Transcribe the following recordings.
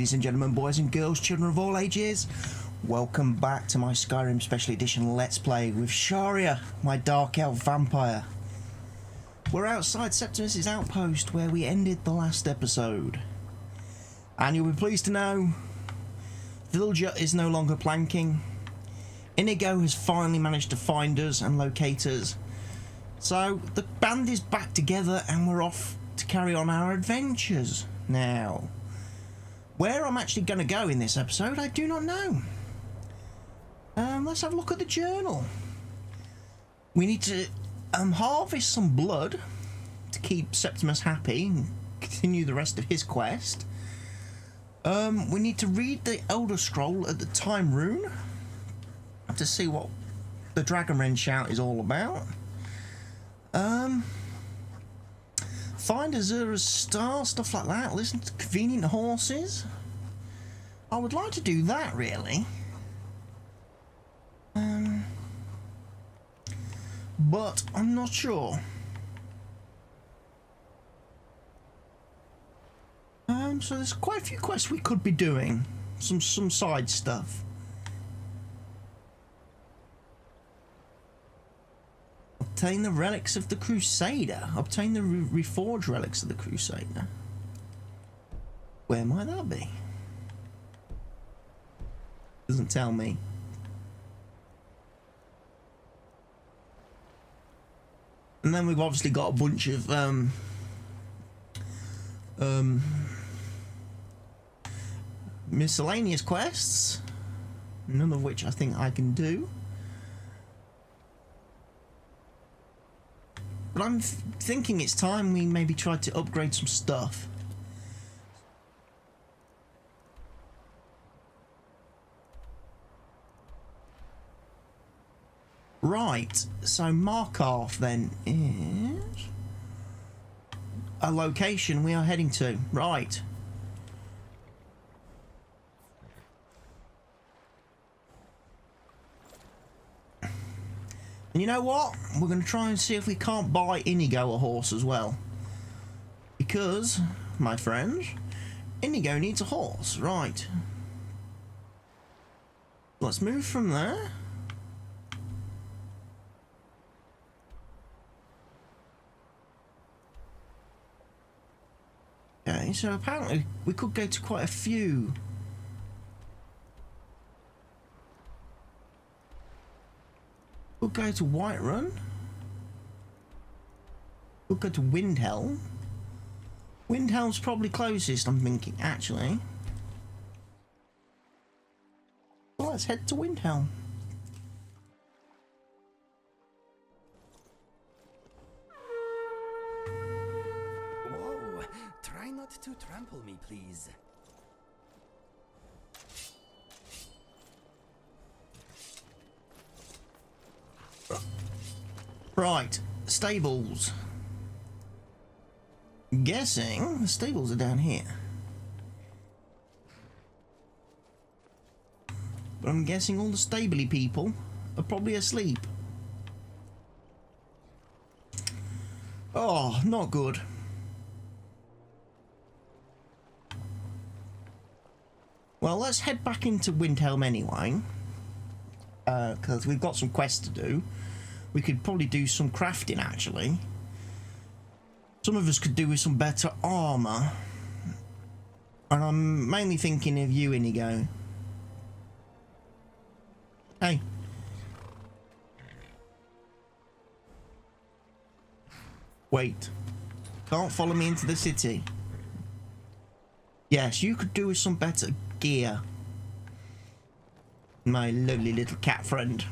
ladies and gentlemen, boys and girls, children of all ages. Welcome back to my Skyrim Special Edition Let's Play with Sharia, my Dark Elf Vampire. We're outside Septimus's outpost where we ended the last episode. And you'll be pleased to know, Villager is no longer planking. Inigo has finally managed to find us and locate us. So the band is back together and we're off to carry on our adventures now. Where I'm actually going to go in this episode, I do not know. Let's have a look at the journal. We need to harvest some blood to keep Septimus happy and continue the rest of his quest. We need to read the Elder Scroll at the Time Rune to see what the Dragon Wren shout is all about. Find Azura's star, stuff like that. Listen to convenient horses. I would like to do that, really. But I'm not sure. So there's quite a few quests we could be doing. Some side stuff. Obtain the relics of the Crusader. Obtain the reforged relics of the Crusader. Where might that be? Doesn't tell me. And then we've obviously got a bunch of miscellaneous quests, none of which I think I can do. But I'm thinking it's time we maybe try to upgrade some stuff. Right, so Markarth then is a location we are heading to. Right. And you know what? We're going to try and see if we can't buy Inigo a horse as well. Because, my friends, Inigo needs a horse. Right. Let's move from there. Okay, so apparently we could go to quite a few. We'll go to Whiterun. We'll go to Windhelm. Windhelm's probably closest, I'm thinking, actually. Well, let's head to Windhelm. Whoa, try not to trample me, please. Right, stables. Guessing the stables are down here. But I'm guessing all the stably people are probably asleep. Oh, not good. Well, let's head back into Windhelm anyway. Because we've got some quests to do. We could probably do some crafting, actually. Some of us could do with some better armour. And I'm mainly thinking of you, Inigo. Hey. Wait. Can't follow me into the city. Yes, you could do with some better gear. My lovely little cat friend.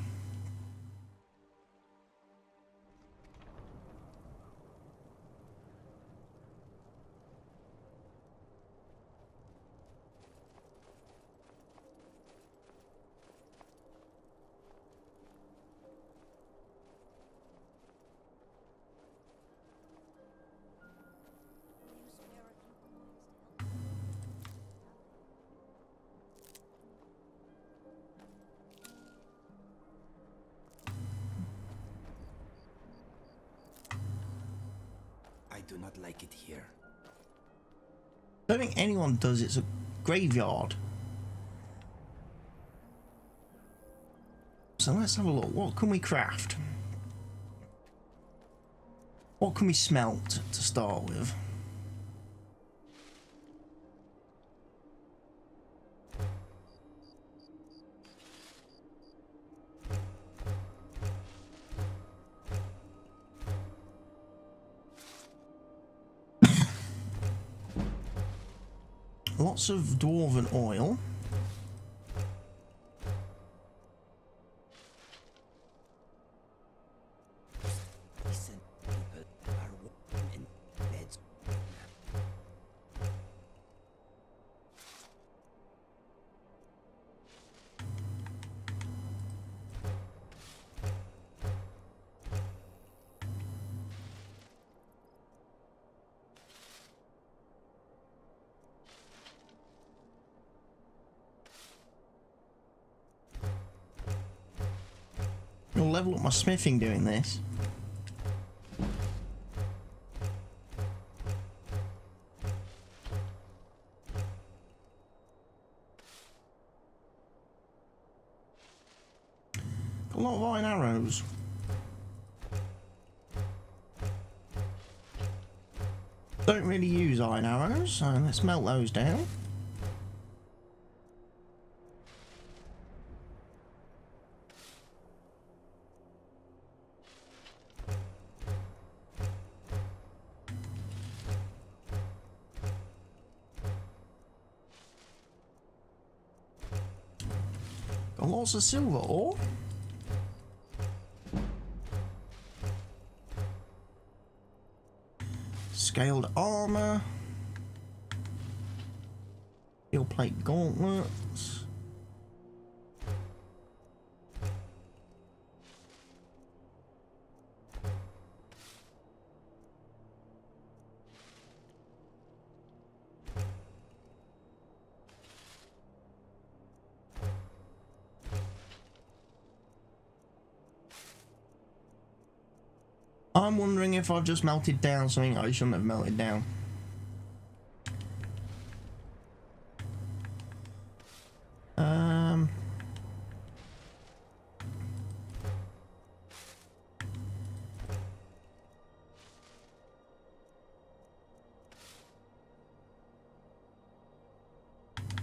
I do not like it here. I don't think anyone does. It's a graveyard. So let's have a look. What can we craft? What can we smelt to start with? Lots of dwarven oil. Decent people are walking in beds. I'll level up my smithing doing this. A lot of iron arrows. Don't really use iron arrows, so let's melt those down. Got lots of silver ore. Scaled armor. Steel plate gauntlets. I'm wondering if I've just melted down something I shouldn't have melted down.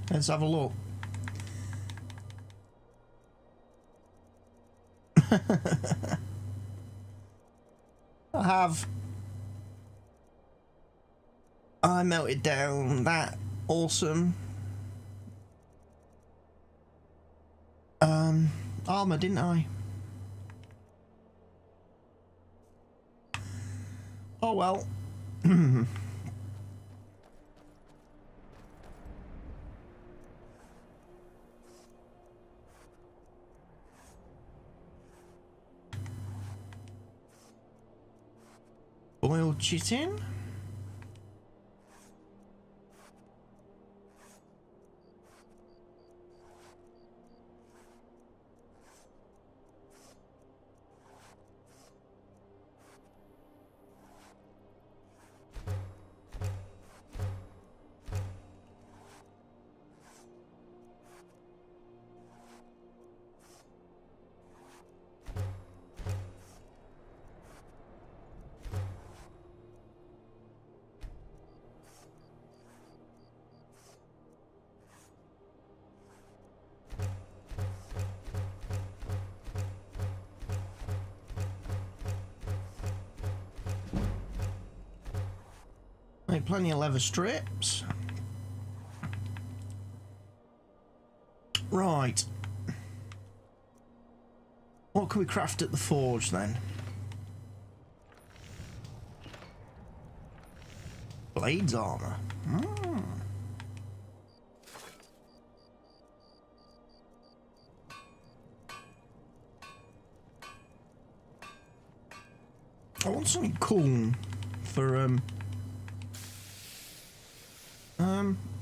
Let's have a look. I melted down that awesome armor, didn't I? Oh well. Boiled chitin. Make plenty of leather strips. Right. What can we craft at the forge then? Blades armor. I want something cool for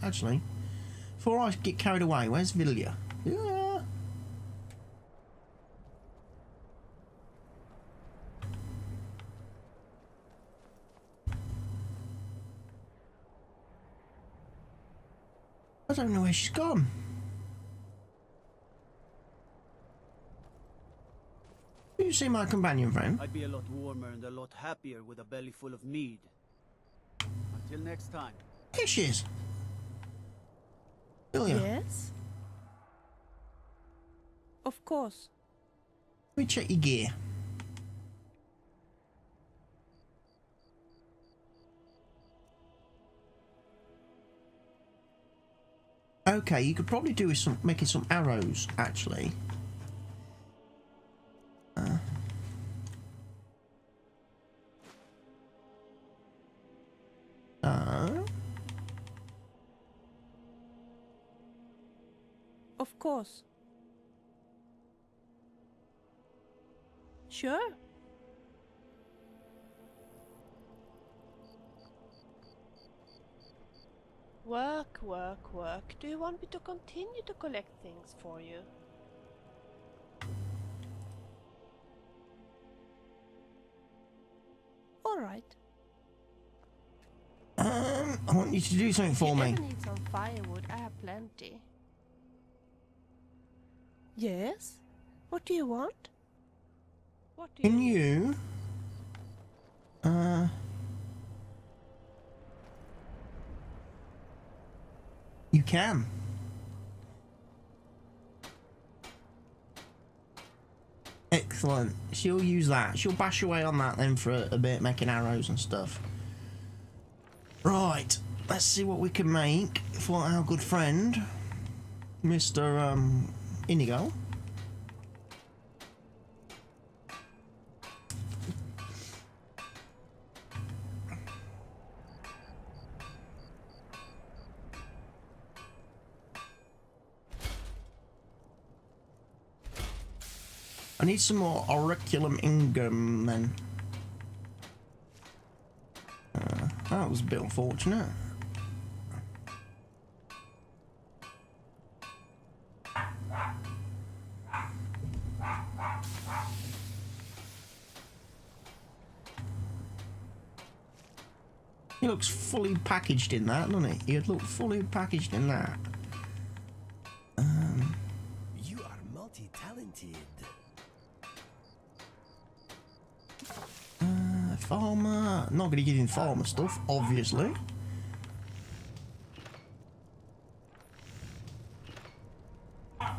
actually, before I get carried away, where's Villia? Yeah. I don't know where she's gone. Do you see my companion friend? I'd be a lot warmer and a lot happier with a belly full of mead. Until next time. Here she is. Julia, Yes? Of course. let me check your gear. Okay, you could probably do with some making some arrows, actually. Of course. Sure. Work, work, work. Do you want me to continue to collect things for you? All right. I want you to do something for If me. you ever need some firewood, I have plenty. Yes? What do you want? What do Can you you? You can. Excellent. She'll use that. She'll bash away on that then for a bit, making arrows and stuff. Right. Let's see what we can make for our good friend, Mr. Inigo. I need some more auriculum ingram then. That was a bit unfortunate. He looks fully packaged in that, doesn't he? He'd look fully packaged in that. You are multi-talented. Farmer. Not going to give him farmer stuff, obviously. I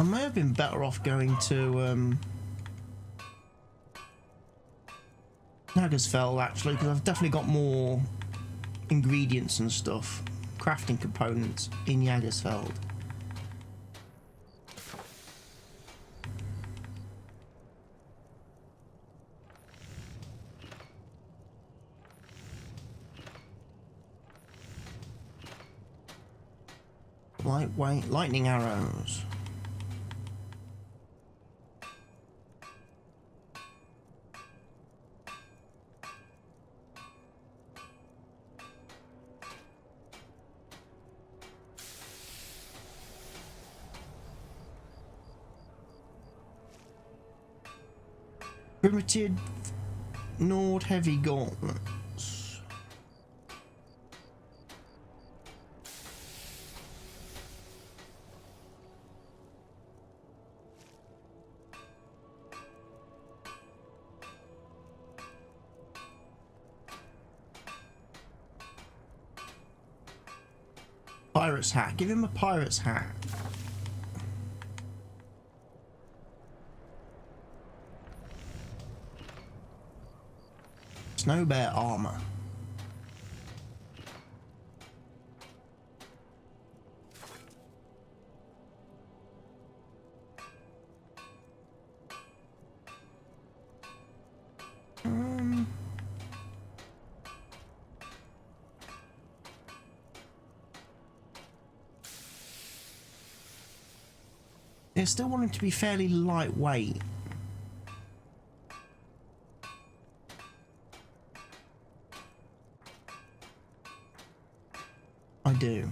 may have been better off going to Nagersfeld actually, because I've definitely got more ingredients and stuff, crafting components in Jagersfeld. Lightweight lightning arrows. Primitive Nord heavy gauntlets. Pirate's hat. Give him a pirate's hat. Snow bear armor. They're still wanting to be fairly lightweight. I do.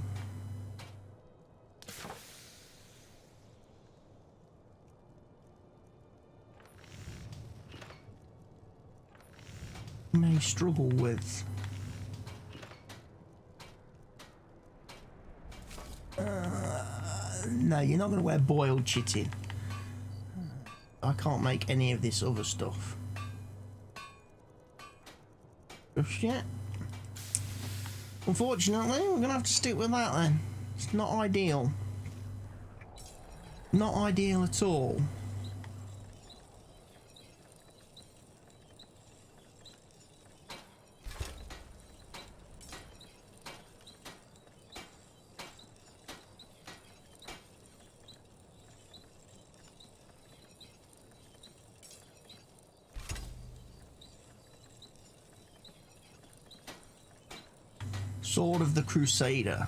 May struggle with. No, you're not going to wear boiled chitin. I can't make any of this other stuff just yet. Unfortunately, we're going to have to stick with that then. It's not ideal. Not ideal at all. Sword of the Crusader.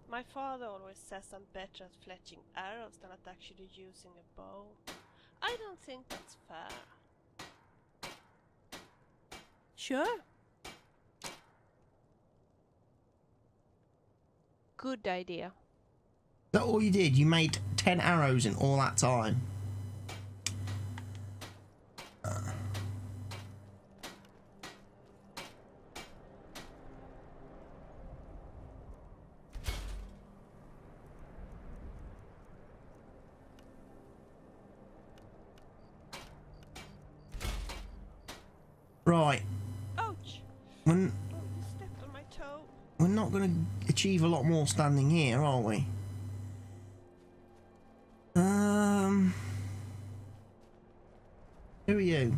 My father always says I'm better at fletching arrows than at actually using a bow. I don't think that's fair. Sure. Good idea. Is that all you did? You made 10 arrows in all that time? Right. Ouch! We're, Oh, you stepped on my toe. we're not going to achieve a lot more standing here, are we? Who are you?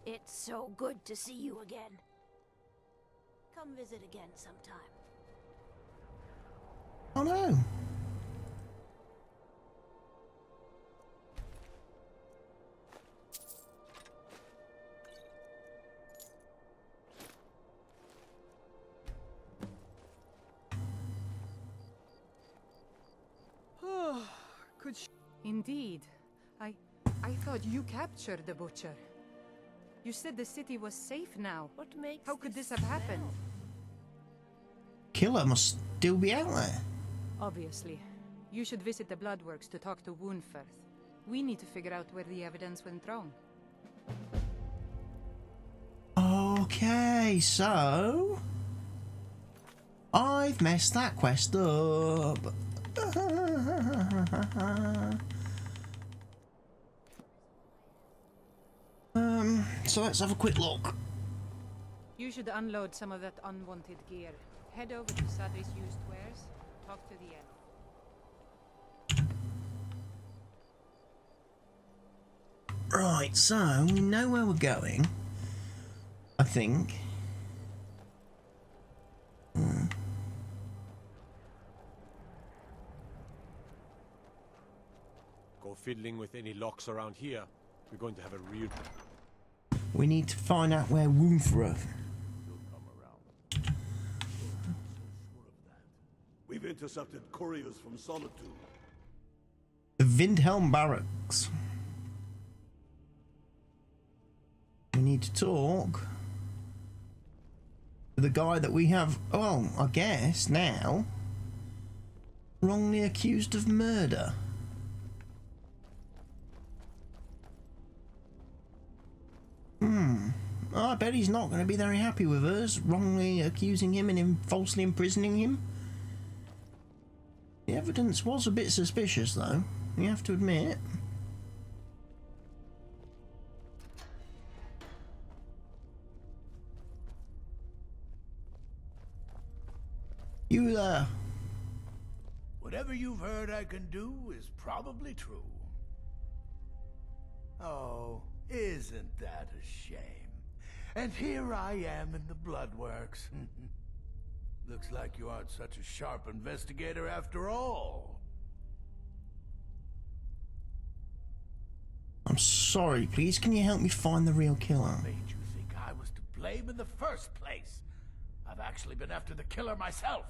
It's so good to see you again. Come visit again sometime. Oh no. Indeed. I thought you captured the butcher. You said the city was safe now. What makes How could this have happened? Killer must still be out there. Obviously. You should visit the Bloodworks to talk to Woundfirth. We need to figure out where the evidence went wrong. Okay, so I've messed that quest up. So let's have a quick look. You should unload some of that unwanted gear. Head over to Sadri's used wares. Talk to the elf. Right, so we know where we're going, I think. Go fiddling with any locks around here. We're going to have a real... We need to find out where Woundfirth. We've intercepted couriers from Solitude. The Windhelm Barracks. We need to talk to the guy that we have, well, I guess now, wrongly accused of murder. I bet he's not going to be very happy with us wrongly accusing him and falsely imprisoning him. The evidence was a bit suspicious, though, you have to admit. You there? Whatever you've heard I can do is probably true. Oh, isn't that a shame? And here I am in the Bloodworks. Looks like you aren't such a sharp investigator after all. I'm sorry, please can you help me find the real killer? What made you think I was to blame in the first place? I've actually been after the killer myself.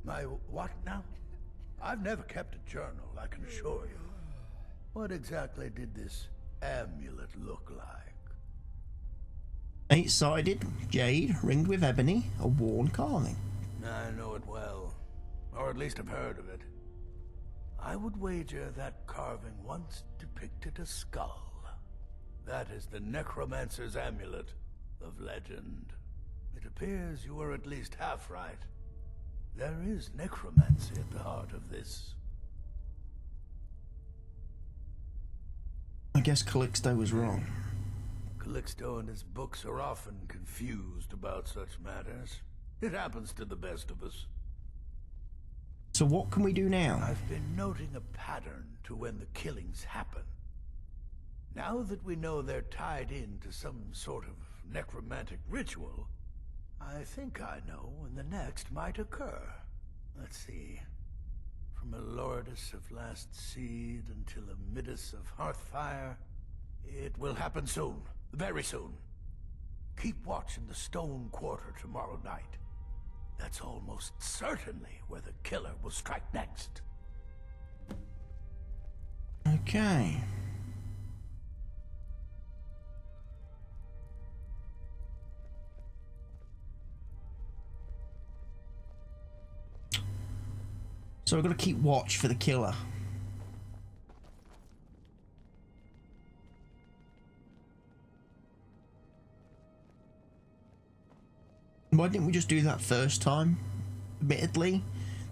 My what now? I've never kept a journal, I can assure you. What exactly did this amulet look like? 8-sided, jade, ringed with ebony, a worn carving. I know it well. Or at least I've heard of it. I would wager that carving once depicted a skull. That is the necromancer's amulet of legend. It appears you were at least half right. There is necromancy at the heart of this. I guess Calixto was wrong. Calixto and his books are often confused about such matters. It happens to the best of us. So what can we do now? I've been noting a pattern to when the killings happen. Now that we know they're tied into some sort of necromantic ritual, I think I know when the next might occur. Let's see. From a Lordus of Last Seed until a Midas of Hearthfire, it will happen soon. Very soon. Keep watch in the Stone Quarter tomorrow night. That's almost certainly where the killer will strike next. Okay. So we've got to keep watch for the killer. Why didn't we just do that first time? Admittedly,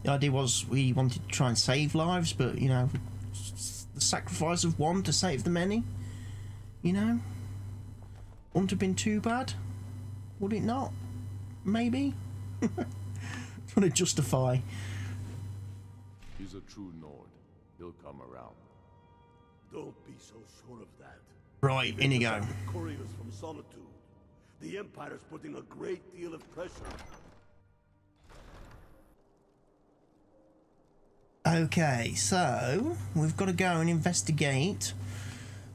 the idea was we wanted to try and save lives, but you know, the sacrifice of one to save the many, you know, wouldn't have been too bad, would it not? Maybe. Trying to justify. He's a true Nord. He'll come around. Don't be so sure of that. Right, in you go. Couriers from Solitude. The Empire's putting a great deal of pressure. Okay, so we've got to go and investigate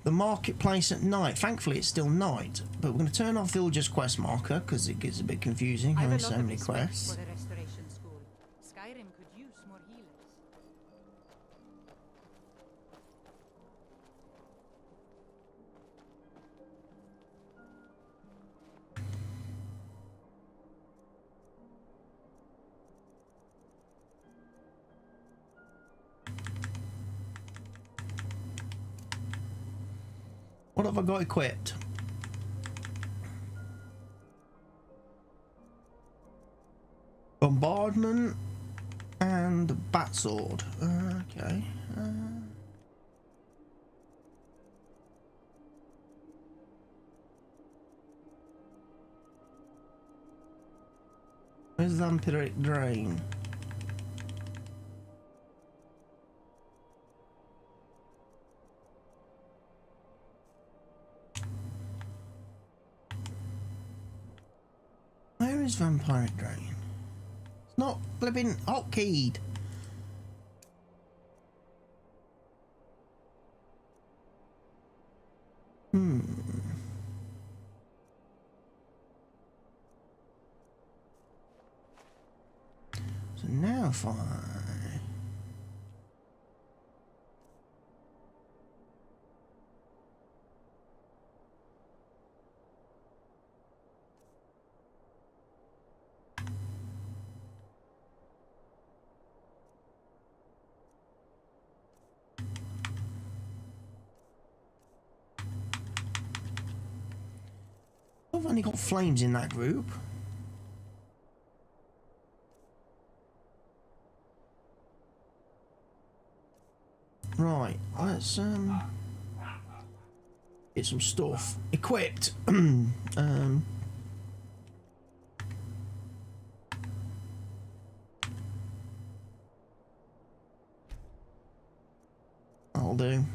the marketplace at night. Thankfully, it's still night, but we're going to turn off Villager's quest marker because it gets a bit confusing having so many quests. For the restoration school. Skyrim could use more healers. What have I got equipped? Bombardment and bat sword. Okay. Where's the vampiric drain? Where is vampiric drain? It's not flipping hotkeyed. So now if I... I've only got flames in that group. Right, let's get some stuff equipped. I'll do.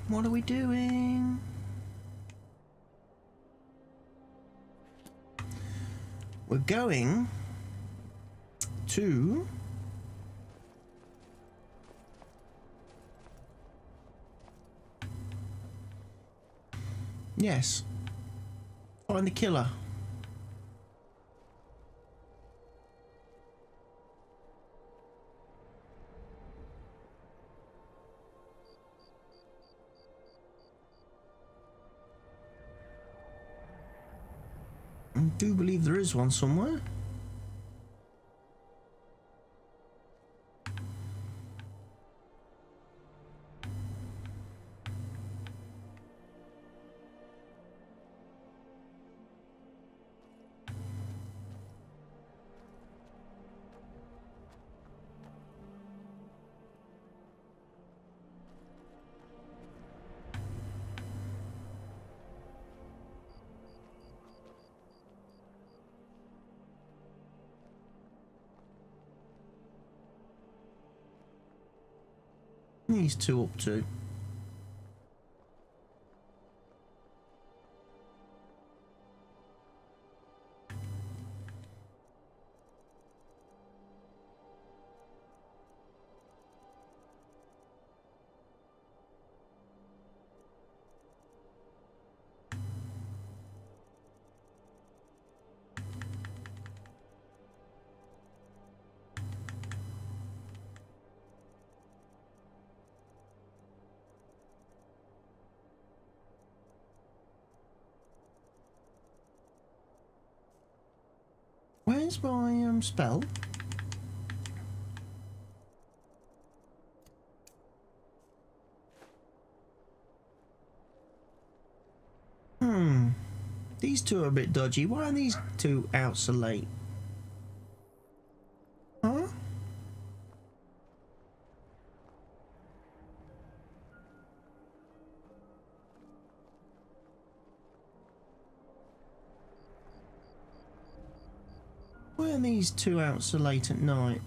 What are we doing? We're going to yes, find the killer. do believe there is one somewhere. These two up to. Where's my spell? These two are a bit dodgy. Why are these two out so late? Huh? Why are these two out so late at night?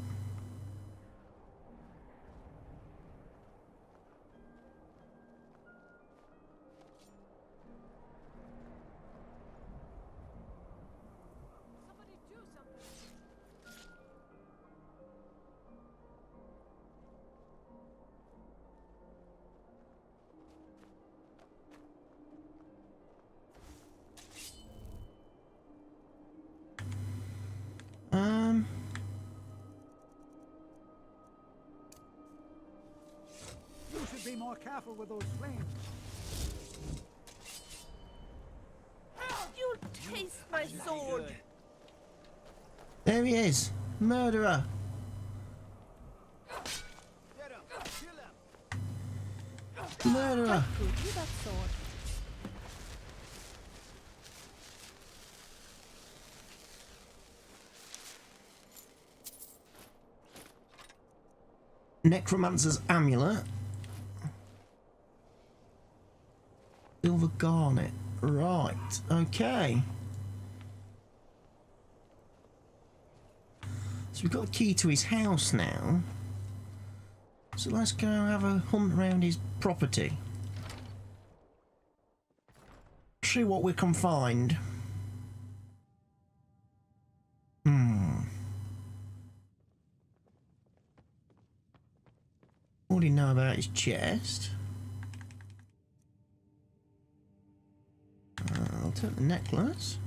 You should be more careful with those flames. You'll taste my sword. There he is, murderer. Get him. Kill him. Murderer. Good with that sword. Necromancer's amulet. Silver garnet. Right, okay. So we've got the key to his house now. So let's go have a hunt around his property. See what we can find. Already know about his chest. I'll take the necklace.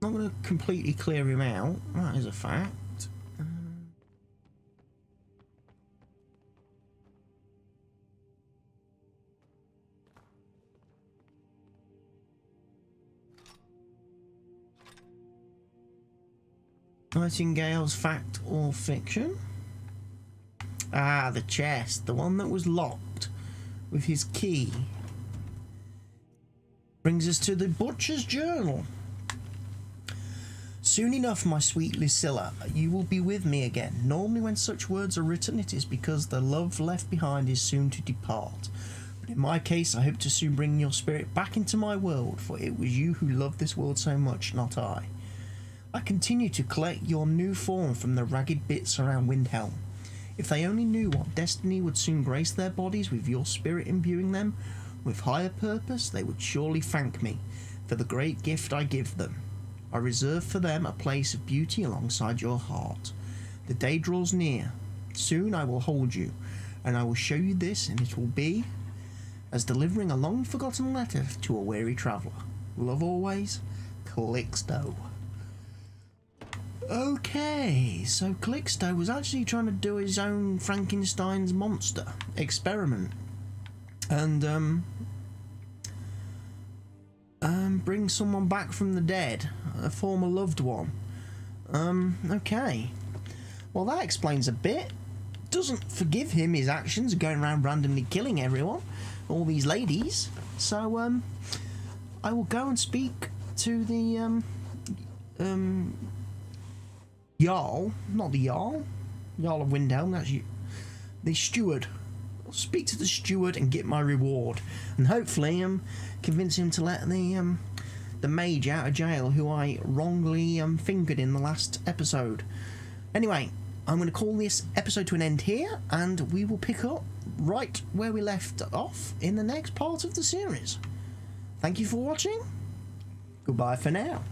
Not going to completely clear him out, that is a fact. Nightingale's fact or fiction? Ah, the chest, the one that was locked with his key. Brings us to the Butcher's Journal. Soon enough, my sweet Lucilla, you will be with me again. Normally when such words are written, it is because the love left behind is soon to depart. But in my case, I hope to soon bring your spirit back into my world, for it was you who loved this world so much, not I. I continue to collect your new form from the ragged bits around Windhelm. If they only knew what destiny would soon grace their bodies with your spirit imbuing them with higher purpose, they would surely thank me for the great gift I give them. I reserve for them a place of beauty alongside your heart. The day draws near. Soon I will hold you, and I will show you this, and it will be as delivering a long-forgotten letter to a weary traveller. Love always, Calixto. Okay, so Calixto was actually trying to do his own Frankenstein's monster experiment. And, bring someone back from the dead, a former loved one. Okay. Well, that explains a bit. Doesn't forgive him his actions of going around randomly killing everyone, all these ladies. So, I will go and speak to the, Jarl, not the Jarl of Windhelm, that's you, the steward. I'll speak to the steward and get my reward, and hopefully convince him to let the mage out of jail who I wrongly fingered in the last episode. Anyway, I'm going to call this episode to an end here, and we will pick up right where we left off in the next part of the series. Thank you for watching. Goodbye for now.